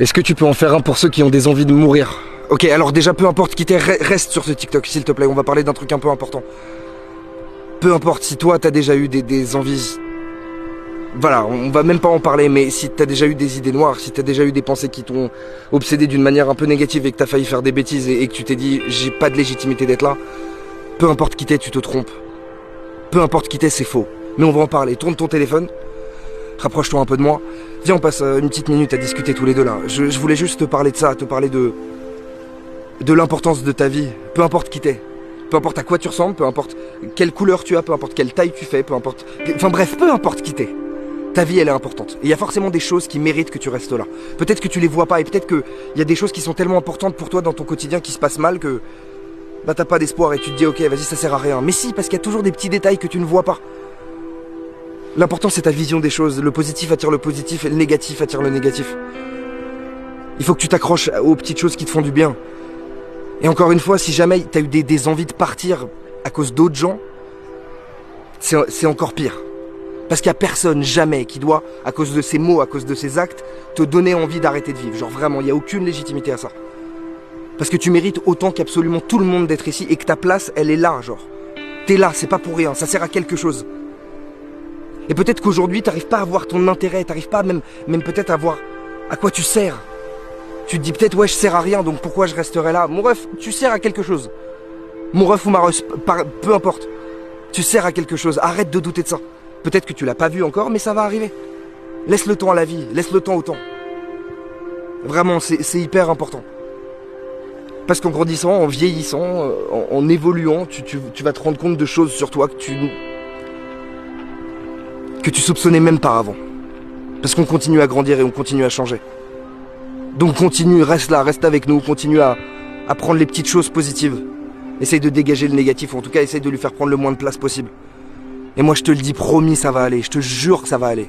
Est-ce que tu peux en faire un pour ceux qui ont des envies de mourir? Ok, alors déjà, peu importe qui t'es, reste sur ce TikTok, s'il te plaît, on va parler d'un truc un peu important. Peu importe si toi, t'as déjà eu des envies... Voilà, on va même pas en parler, mais si t'as déjà eu des idées noires, si t'as déjà eu des pensées qui t'ont obsédé d'une manière un peu négative et que t'as failli faire des bêtises et que tu t'es dit, j'ai pas de légitimité d'être là, peu importe qui t'es, tu te trompes. Peu importe qui t'es, c'est faux. Mais on va en parler. Tourne ton téléphone, rapproche-toi un peu de moi. Viens, on passe une petite minute à discuter tous les deux là. Je voulais juste te parler de ça, te parler de l'importance de ta vie. Peu importe qui t'es. Peu importe à quoi tu ressembles, peu importe quelle couleur tu as, peu importe quelle taille tu fais, peu importe... Enfin bref, peu importe qui t'es. Ta vie, elle est importante. Et il y a forcément des choses qui méritent que tu restes là. Peut-être que tu les vois pas et peut-être qu'il y a des choses qui sont tellement importantes pour toi dans ton quotidien qui se passent mal que... Bah t'as pas d'espoir et tu te dis ok, vas-y, ça sert à rien. Mais si, parce qu'il y a toujours des petits détails que tu ne vois pas. L'important c'est ta vision des choses. Le positif attire le positif et le négatif attire le négatif. Il faut que tu t'accroches aux petites choses qui te font du bien. Et encore une fois, si jamais t'as eu des envies de partir à cause d'autres gens, c'est encore pire. Parce qu'il n'y a personne, jamais, qui doit, à cause de ses mots, à cause de ses actes, te donner envie d'arrêter de vivre. Genre vraiment, il n'y a aucune légitimité à ça. Parce que tu mérites autant qu'absolument tout le monde d'être ici et que ta place, elle est là, genre. T'es là, c'est pas pour rien, ça sert à quelque chose. Et peut-être qu'aujourd'hui, t'arrives pas à voir ton intérêt, t'arrives pas même peut-être à voir à quoi tu sers. Tu te dis peut-être, ouais, je sers à rien, donc pourquoi je resterai là? Mon ref, tu sers à quelque chose. Mon ref ou ma ref, peu importe. Tu sers à quelque chose, arrête de douter de ça. Peut-être que tu l'as pas vu encore, mais ça va arriver. Laisse le temps à la vie, laisse le temps au temps. Vraiment, c'est hyper important. Parce qu'en grandissant, en vieillissant, en évoluant, tu vas te rendre compte de choses sur toi que tu soupçonnais même pas avant. Parce qu'on continue à grandir et on continue à changer. Donc continue, reste là, reste avec nous, continue à prendre les petites choses positives. Essaye de dégager le négatif, ou en tout cas essaye de lui faire prendre le moins de place possible. Et moi je te le dis, promis, ça va aller, je te jure que ça va aller.